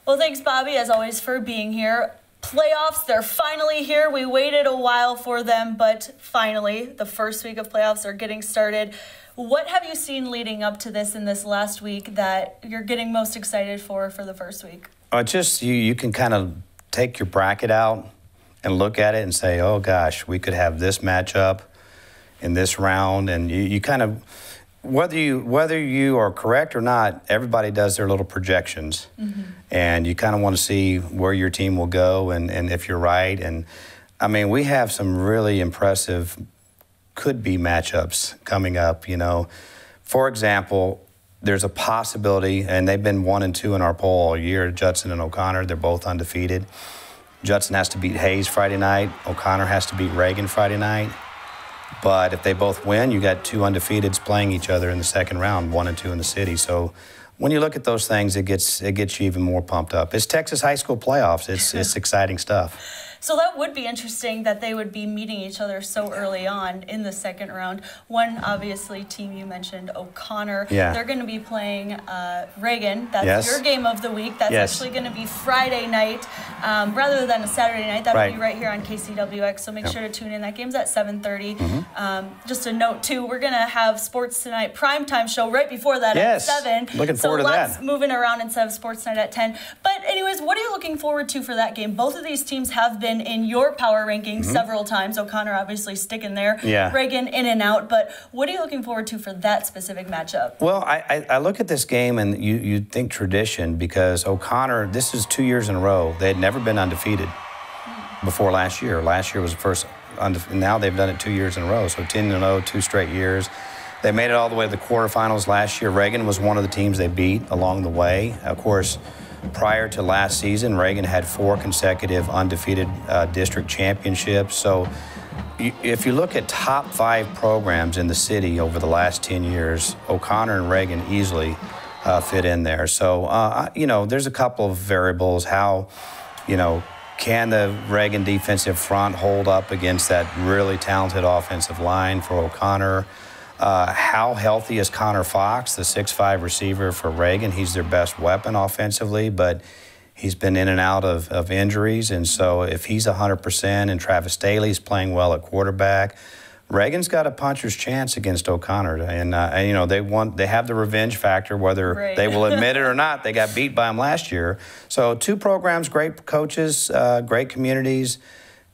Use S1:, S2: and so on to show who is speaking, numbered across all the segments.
S1: Well, thanks, Bobby, as always, for being here. Playoffs, they're finally here. We waited a while for them, but finally, the first week of playoffs are getting started. What have you seen leading up to this in this last week that you're getting most excited for the first week?
S2: Just you can kind of take your bracket out and look at it and say, oh, gosh, we could have this matchup in this round. And you kind of, whether you are correct or not, everybody does their little projections. Mm-hmm. And you kind of want to see where your team will go and if you're right. And, I mean, we have some really impressive could-be matchups coming up, you know. For example, there's a possibility, and they've been 1 and 2 in our poll all year, Judson and O'Connor. They're both undefeated. Judson has to beat Hayes Friday night. O'Connor has to beat Reagan Friday night. But if they both win, you got 2 undefeateds playing each other in the second round, 1 and 2 in the city. So when you look at those things, it gets you even more pumped up. It's Texas high school playoffs. It's exciting stuff.
S1: So that would be interesting that they would be meeting each other so early on in the second round. One, obviously, team you mentioned, O'Connor.
S2: Yeah.
S1: They're going to be playing Reagan. That's your game of the week. That's actually going to be Friday night rather than a Saturday night. That'll be right here on KCWX, so make sure to tune in. That game's at 7:30. Mm-hmm. Just a note, too, we're going to have Sports2Nite primetime show right before that at 7.
S2: Looking forward to that.
S1: So lots moving around instead of Sports2Nite at 10. But anyways, what are you looking forward to for that game? Both of these teams have been in your power rankings several times. O'Connor obviously sticking there. Yeah. Reagan in and out. But what are you looking forward to for that specific matchup?
S2: Well, I look at this game and you think tradition because O'Connor, this is 2 years in a row. They had never been undefeated before last year. Last year was the first undefeated. Now they've done it 2 years in a row. So 10-0, 2 straight years. They made it all the way to the quarterfinals last year. Reagan was one of the teams they beat along the way. Of course, prior to last season, Reagan had 4 consecutive undefeated district championships. So if you look at top 5 programs in the city over the last 10 years, O'Connor and Reagan easily fit in there. So, you know, there's a couple of variables. How, you know, can the Reagan defensive front hold up against that really talented offensive line for O'Connor? How healthy is Connor Fox, the 6'5" receiver for Reagan? He's their best weapon offensively, but he's been in and out of injuries. And so if he's 100% and Travis Staley's playing well at quarterback, Reagan's got a puncher's chance against O'Connor. And, you know, they have the revenge factor, whether they will admit it or not. They got beat by them last year. So 2 programs, great coaches, great communities.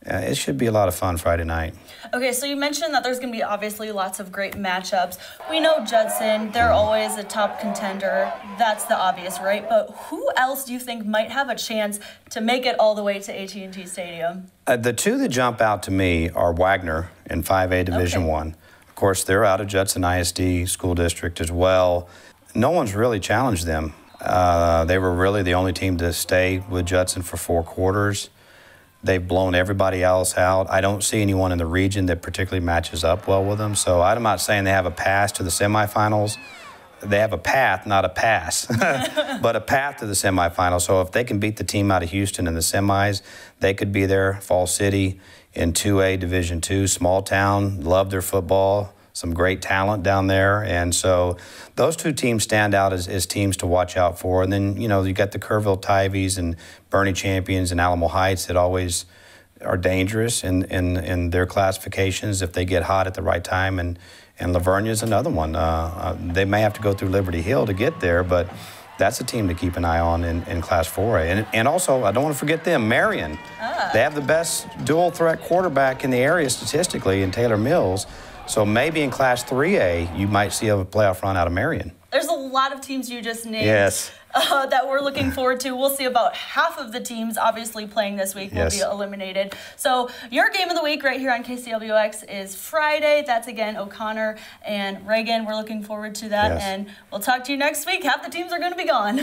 S2: It should be a lot of fun Friday night.
S1: Okay, so you mentioned that there's going to be obviously lots of great matchups. We know Judson, they're always a top contender. That's the obvious, right? But who else do you think might have a chance to make it all the way to AT&T Stadium?
S2: The 2 that jump out to me are Wagner in 5A Division I. Of course, they're out of Judson ISD School District as well. No one's really challenged them. They were really the only team to stay with Judson for 4 quarters. They've blown everybody else out. I don't see anyone in the region that particularly matches up well with them. So I'm not saying they have a pass to the semifinals. They have a path, not a pass, but a path to the semifinals. So if they can beat the team out of Houston in the semis, they could be there. Fall City in 2A Division II, small town, love their football. Some great talent down there. And so those 2 teams stand out as teams to watch out for. And then, you know, you got the Kerrville Tyvees and Bernie Champions and Alamo Heights that always are dangerous in their classifications if they get hot at the right time. And Lavernia's another one. They may have to go through Liberty Hill to get there, but that's a team to keep an eye on in Class 4A. And also, I don't want to forget them, Marion. They have the best dual-threat quarterback in the area statistically in Taylor Mills. So maybe in Class 3A, you might see a playoff run out of Marion.
S1: There's a lot of teams you just named that we're looking forward to. We'll see about half of the teams obviously playing this week will be eliminated. So your game of the week right here on KCWX is Friday. That's, again, O'Connor and Reagan. We're looking forward to that. And we'll talk to you next week. Half the teams are going to be gone.